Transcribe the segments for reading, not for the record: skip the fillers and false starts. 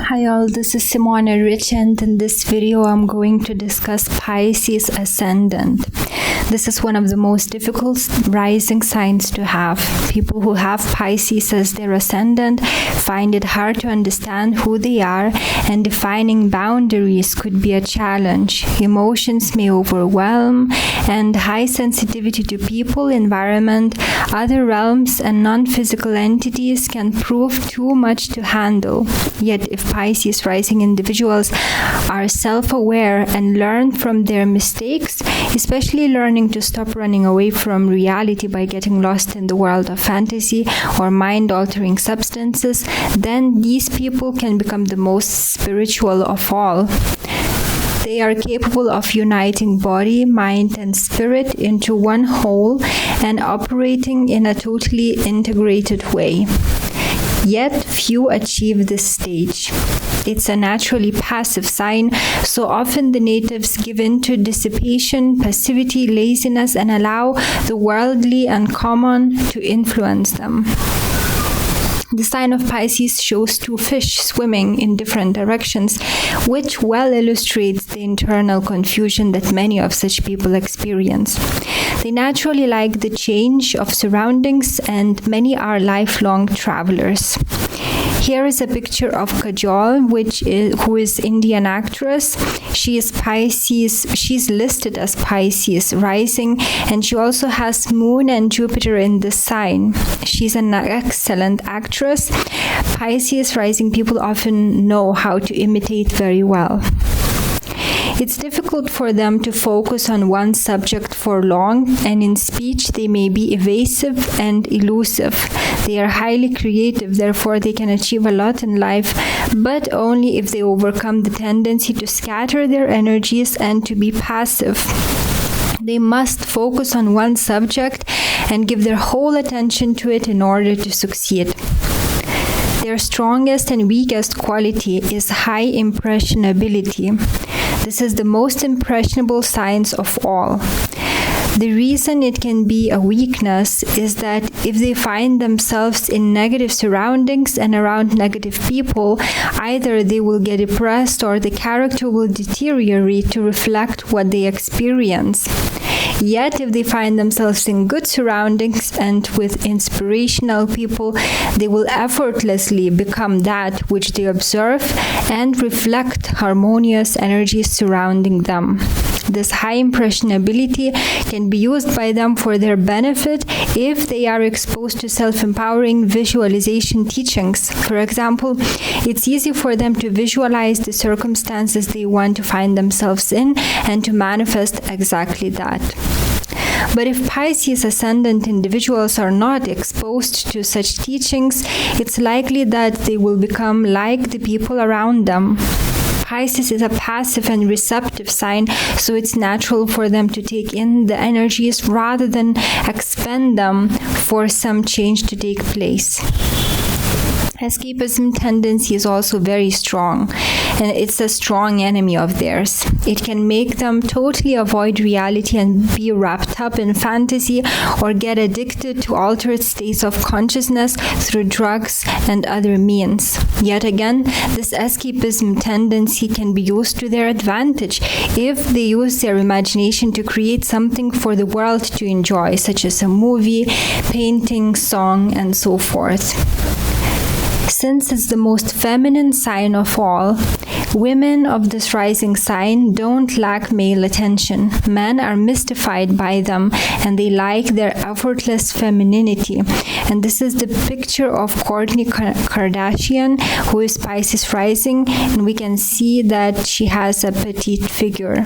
Hi all, this is Simona Rich, and in this video I'm going to discuss Pisces Ascendant. This is one of the most difficult rising signs to have. People who have Pisces as their ascendant find it hard to understand who they are, and defining boundaries could be a challenge. Emotions may overwhelm, and high sensitivity to people, environment, other realms, and non-physical entities can prove too much to handle. Yet if Pisces rising individuals are self-aware and learn from their mistakes, especially learning to stop running away from reality by getting lost in the world of fantasy or mind-altering substances, then these people can become the most spiritual of all. They are capable of uniting body, mind, and spirit into one whole and operating in a totally integrated way. Yet few achieve this stage. It's a naturally passive sign, so often the natives give in to dissipation, passivity, laziness, and allow the worldly and common to influence them. The sign of Pisces shows two fish swimming in different directions, which well illustrates the internal confusion that many of such people experience. They naturally like the change of surroundings, and many are lifelong travelers. Here is a picture of Kajol, who is Indian actress. She is Pisces. She's listed as Pisces rising, and she also has Moon and Jupiter in this sign. She's an excellent actress. Pisces rising people often know how to imitate very well. It's difficult for them to focus on one subject for long, and in speech they may be evasive and elusive. They are highly creative, therefore they can achieve a lot in life, but only if they overcome the tendency to scatter their energies and to be passive. They must focus on one subject and give their whole attention to it in order to succeed. Their strongest and weakest quality is high impressionability. This is the most impressionable signs of all. The reason it can be a weakness is that if they find themselves in negative surroundings and around negative people, either they will get depressed or the character will deteriorate to reflect what they experience. Yet, if they find themselves in good surroundings and with inspirational people, they will effortlessly become that which they observe and reflect harmonious energies surrounding them. This high impressionability can be used by them for their benefit if they are exposed to self-empowering visualization teachings. For example, it's easy for them to visualize the circumstances they want to find themselves in and to manifest exactly that. But if Pisces ascendant individuals are not exposed to such teachings, it's likely that they will become like the people around them. Pisces is a passive and receptive sign, so it's natural for them to take in the energies rather than expend them for some change to take place. Escapism tendency is also very strong, and it's a strong enemy of theirs. It can make them totally avoid reality and be wrapped up in fantasy or get addicted to altered states of consciousness through drugs and other means. Yet again, this escapism tendency can be used to their advantage if they use their imagination to create something for the world to enjoy, such as a movie, painting, song, and so forth. Since it's the most feminine sign of all, women of this rising sign don't lack male attention. Men are mystified by them, and they like their effortless femininity. And this is the picture of Kourtney Kardashian, who is Pisces rising, and we can see that she has a petite figure.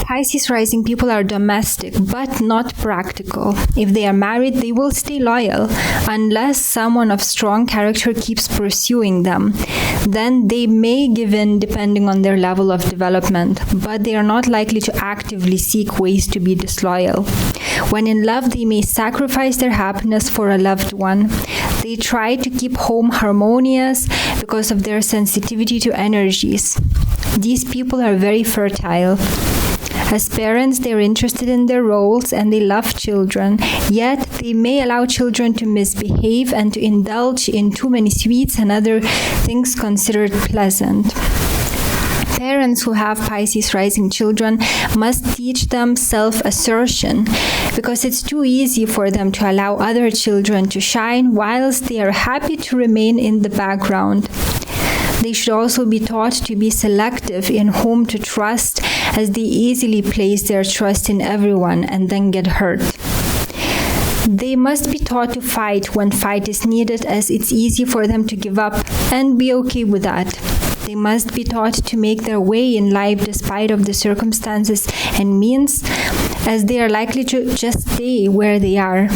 Pisces rising people are domestic, but not practical. If they are married, they will stay loyal, unless someone of strong character keeps pursuing them. Then they may give in depending on their level of development, but they are not likely to actively seek ways to be disloyal. When in love, they may sacrifice their happiness for a loved one. They try to keep home harmonious because of their sensitivity to energies. These people are very fertile. As parents, they're interested in their roles and they love children, yet they may allow children to misbehave and to indulge in too many sweets and other things considered pleasant. Parents who have Pisces rising children must teach them self-assertion, because it's too easy for them to allow other children to shine whilst they are happy to remain in the background. They should also be taught to be selective in whom to trust, as they easily place their trust in everyone and then get hurt. They must be taught to fight when fight is needed, as it's easy for them to give up and be okay with that. They must be taught to make their way in life despite of the circumstances and means, as they are likely to just stay where they are.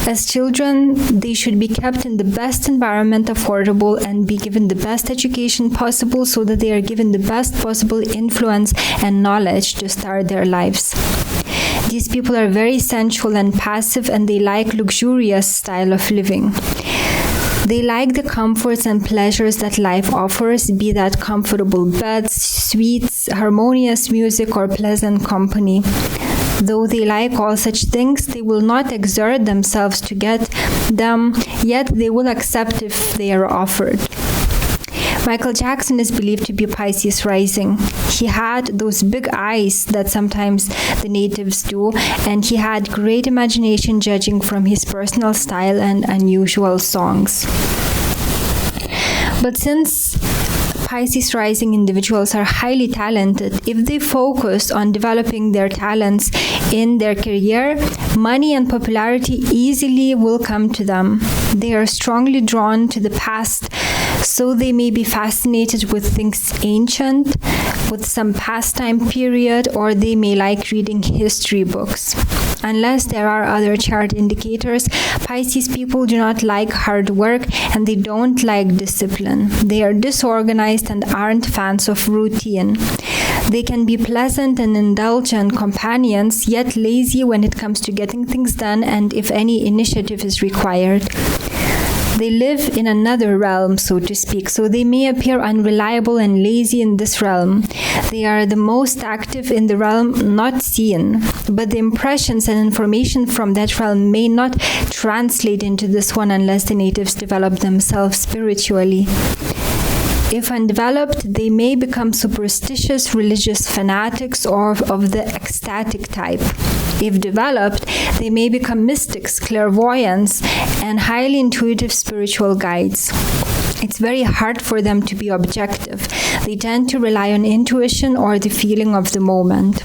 As children, they should be kept in the best environment affordable and be given the best education possible, so that they are given the best possible influence and knowledge to start their lives. These people are very sensual and passive, and they like luxurious style of living. They like the comforts and pleasures that life offers, be that comfortable beds, sweets, harmonious music, or pleasant company. Though they like all such things, they will not exert themselves to get them, yet they will accept if they are offered. Michael Jackson is believed to be Pisces rising. He had those big eyes that sometimes the natives do, and he had great imagination, judging from his personal style and unusual songs. But since Pisces rising individuals are highly talented, if they focus on developing their talents in their career, money and popularity easily will come to them. They are strongly drawn to the past, so they may be fascinated with things ancient, with some pastime period, or they may like reading history books. Unless there are other chart indicators, Pisces people do not like hard work and they don't like discipline. They are disorganized and aren't fans of routine. They can be pleasant and indulgent companions, yet lazy when it comes to getting things done and if any initiative is required. They live in another realm, so to speak, so they may appear unreliable and lazy in this realm. They are the most active in the realm not seen, but the impressions and information from that realm may not translate into this one unless the natives develop themselves spiritually. If undeveloped, they may become superstitious religious fanatics or of the ecstatic type. If developed, they may become mystics, clairvoyants, and highly intuitive spiritual guides. It's very hard for them to be objective. They tend to rely on intuition or the feeling of the moment.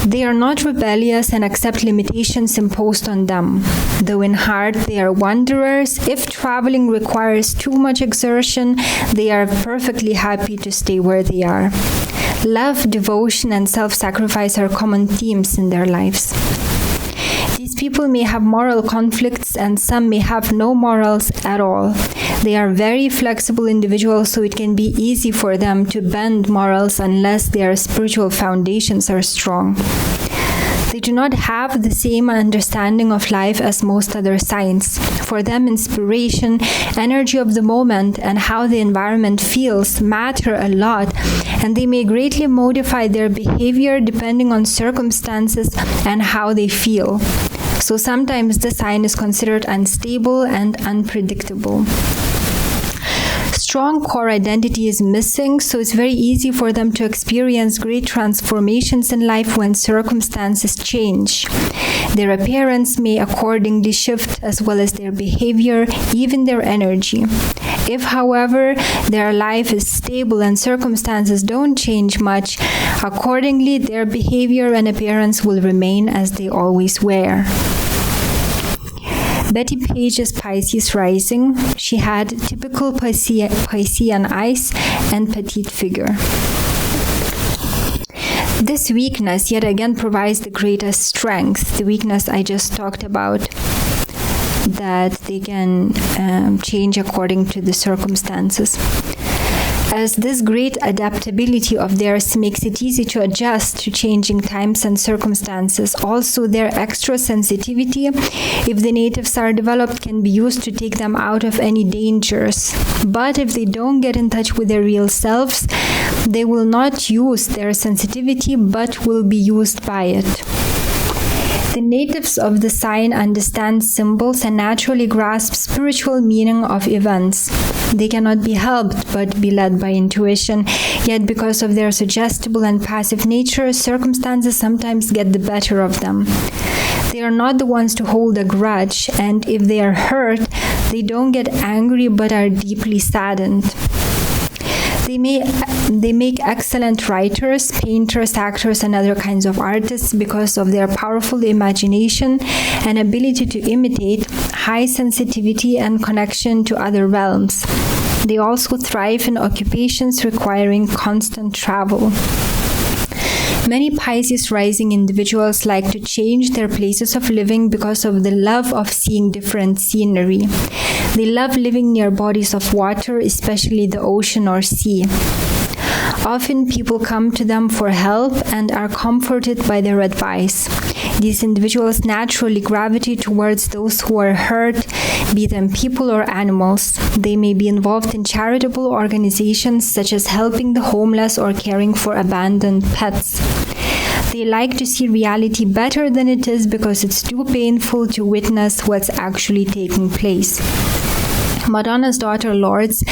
They are not rebellious and accept limitations imposed on them. Though in heart they are wanderers, if traveling requires too much exertion, they are perfectly happy to stay where they are. Love, devotion, and self-sacrifice are common themes in their lives. These people may have moral conflicts and some may have no morals at all. They are very flexible individuals, so it can be easy for them to bend morals unless their spiritual foundations are strong. They do not have the same understanding of life as most other signs. For them, inspiration, energy of the moment, and how the environment feels matter a lot, and they may greatly modify their behavior depending on circumstances and how they feel. So sometimes the sign is considered unstable and unpredictable. Strong core identity is missing, so it's very easy for them to experience great transformations in life when circumstances change. Their appearance may accordingly shift, as well as their behavior, even their energy. If, however, their life is stable and circumstances don't change much, accordingly their behavior and appearance will remain as they always were. Betty Page is Pisces rising. She had typical Piscean eyes and petite figure. This weakness yet again provides the greatest strength, the weakness I just talked about, that they can change according to the circumstances. as this great adaptability of theirs makes it easy to adjust to changing times and circumstances. Also, their extra sensitivity, if the natives are developed, can be used to take them out of any dangers. But if they don't get in touch with their real selves, they will not use their sensitivity but will be used by it. The natives of the sign understand symbols and naturally grasp spiritual meaning of events. They cannot be helped but be led by intuition, yet because of their suggestible and passive nature, circumstances sometimes get the better of them. They are not the ones to hold a grudge, and if they are hurt, they don't get angry but are deeply saddened. They make excellent writers, painters, actors, and other kinds of artists because of their powerful imagination and ability to imitate, high sensitivity, and connection to other realms. They also thrive in occupations requiring constant travel. Many Pisces rising individuals like to change their places of living because of the love of seeing different scenery. They love living near bodies of water, especially the ocean or sea. Often people come to them for help and are comforted by their advice. These individuals naturally gravitate towards those who are hurt, be them people or animals. They may be involved in charitable organizations such as helping the homeless or caring for abandoned pets. They like to see reality better than it is because it's too painful to witness what's actually taking place. Madonna's daughter Lourdes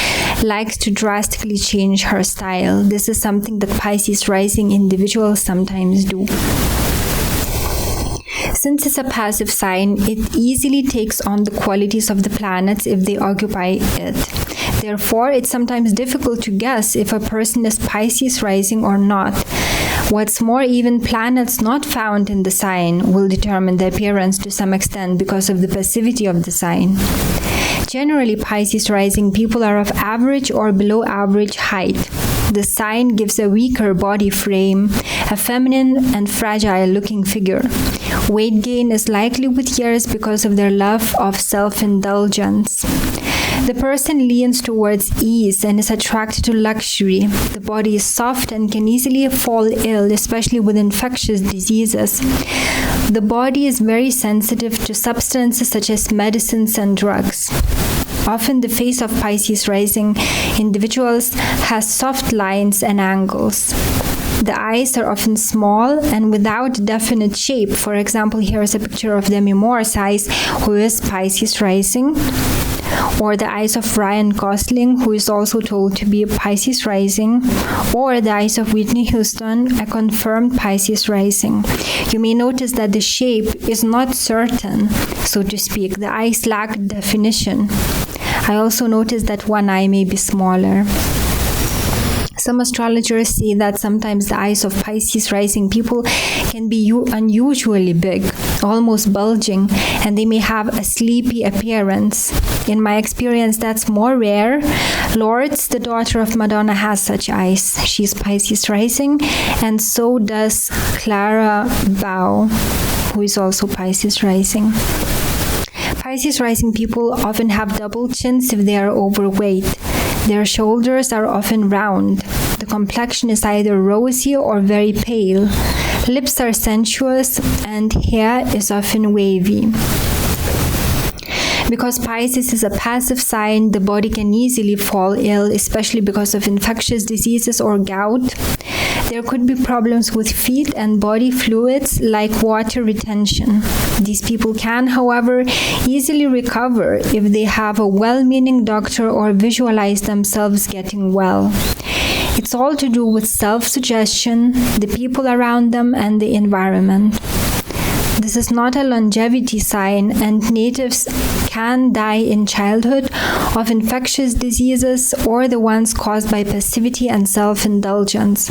likes to drastically change her style. This is something that Pisces rising individuals sometimes do. Since it's a passive sign, it easily takes on the qualities of the planets if they occupy it. Therefore, it's sometimes difficult to guess if a person is Pisces rising or not. What's more, even planets not found in the sign will determine the appearance to some extent because of the passivity of the sign. Generally, Pisces rising people are of average or below average height. The sign gives a weaker body frame, a feminine and fragile-looking figure. Weight gain is likely with years because of their love of self-indulgence. The person leans towards ease and is attracted to luxury. The body is soft and can easily fall ill, especially with infectious diseases. The body is very sensitive to substances such as medicines and drugs. Often the face of Pisces rising individuals has soft lines and angles. The eyes are often small and without definite shape. For example, here is a picture of Demi Moore's eyes, who is Pisces rising, or the eyes of Ryan Gosling, who is also told to be a Pisces rising, or the eyes of Whitney Houston, a confirmed Pisces rising. You may notice that the shape is not certain, so to speak. The eyes lack definition. I also noticed that one eye may be smaller. Some astrologers say that sometimes the eyes of Pisces rising people can be unusually big, almost bulging, and they may have a sleepy appearance. In my experience, that's more rare. Lourdes, the daughter of Madonna, has such eyes. She's Pisces rising, and so does Clara Bow, who is also Pisces rising. Pisces rising people often have double chins if they are overweight. Their shoulders are often round. The complexion is either rosy or very pale. Lips are sensuous and hair is often wavy. Because Pisces is a passive sign, the body can easily fall ill, especially because of infectious diseases or gout. There could be problems with feet and body fluids like water retention. These people can, however, easily recover if they have a well-meaning doctor or visualize themselves getting well. It's all to do with self-suggestion, the people around them, and the environment. This is not a longevity sign, and natives can die in childhood of infectious diseases or the ones caused by passivity and self-indulgence.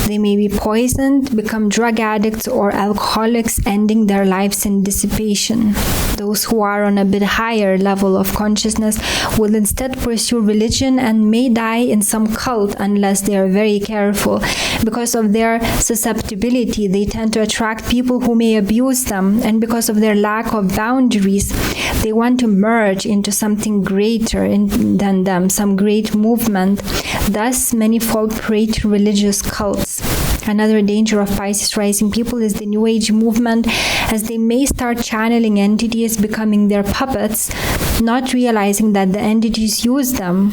They may be poisoned, become drug addicts or alcoholics, ending their lives in dissipation. Those who are on a bit higher level of consciousness will instead pursue religion and may die in some cult unless they are very careful. Because of their susceptibility, they tend to attract people who may abuse them, and because of their lack of boundaries, they want to merge into something greater than them, some great movement. Thus, many fall prey to religious cults. Another danger of Pisces rising people is the New Age movement, as they may start channeling entities, becoming their puppets, not realizing that the entities use them.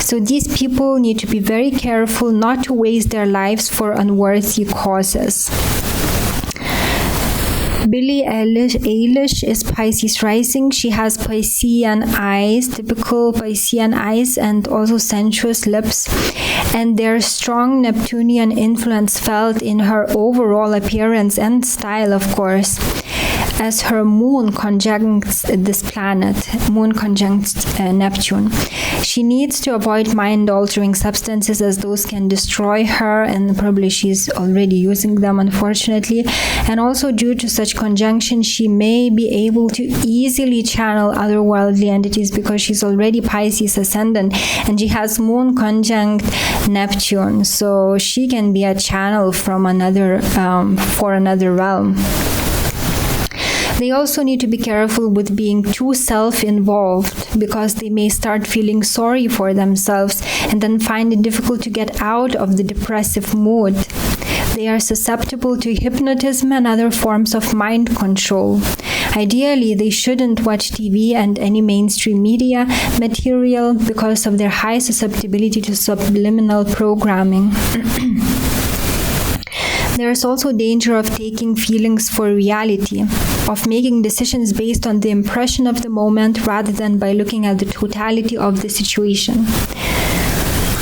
So these people need to be very careful not to waste their lives for unworthy causes. Billie Eilish is Pisces rising. She has Piscean eyes, typical Piscean eyes, and also sensuous lips. And their strong Neptunian influence felt in her overall appearance and style, of course, as her moon conjuncts this planet, moon conjuncts Neptune. She needs to avoid mind-altering substances, as those can destroy her, and probably she's already using them, unfortunately. And also, due to such conjunction, she may be able to easily channel otherworldly entities, because she's already Pisces Ascendant and she has moon conjunct Neptune, so she can be a channel from another for another realm. They also need to be careful with being too self-involved, because they may start feeling sorry for themselves and then find it difficult to get out of the depressive mood. They are susceptible to hypnotism and other forms of mind control. Ideally, they shouldn't watch TV and any mainstream media material because of their high susceptibility to subliminal programming. There is also danger of taking feelings for reality, of making decisions based on the impression of the moment rather than by looking at the totality of the situation.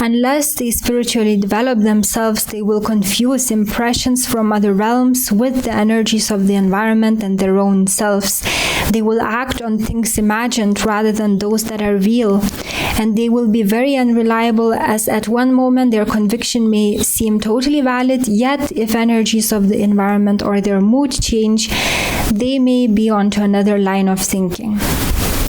Unless they spiritually develop themselves, they will confuse impressions from other realms with the energies of the environment and their own selves. They will act on things imagined rather than those that are real. And they will be very unreliable, as at one moment their conviction may seem totally valid, yet if energies of the environment or their mood change, they may be onto another line of thinking.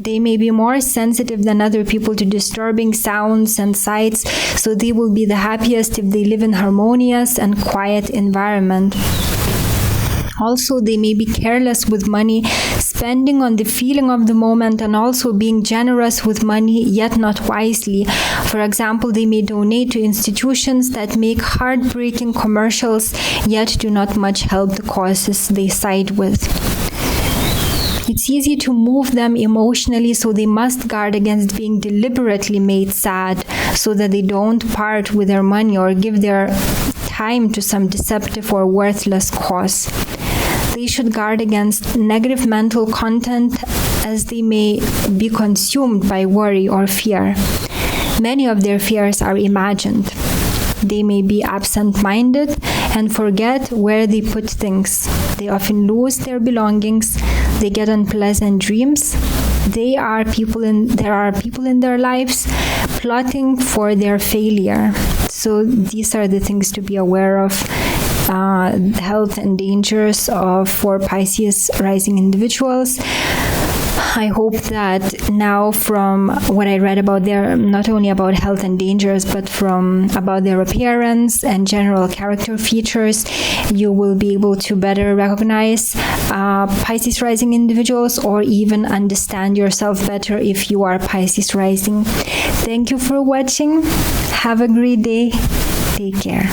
They may be more sensitive than other people to disturbing sounds and sights, so they will be the happiest if they live in harmonious and quiet environment. Also, they may be careless with money, spending on the feeling of the moment, and also being generous with money, yet not wisely. For example, they may donate to institutions that make heartbreaking commercials, yet do not much help the causes they side with. It's easy to move them emotionally, so they must guard against being deliberately made sad, so that they don't part with their money or give their time to some deceptive or worthless cause. They should guard against negative mental content, as they may be consumed by worry or fear. Many of their fears are imagined. They may be absent-minded and forget where they put things. They often lose their belongings. They get unpleasant dreams. There are people in their lives plotting for their failure. So these are the things to be aware of. Health and dangers for Pisces rising individuals. I hope that now, from what I read about their, not only about health and dangers, but from about their appearance and general character features, you will be able to better recognize Pisces rising individuals, or even understand yourself better if you are Pisces rising. Thank you for watching. Have a great day. Take care.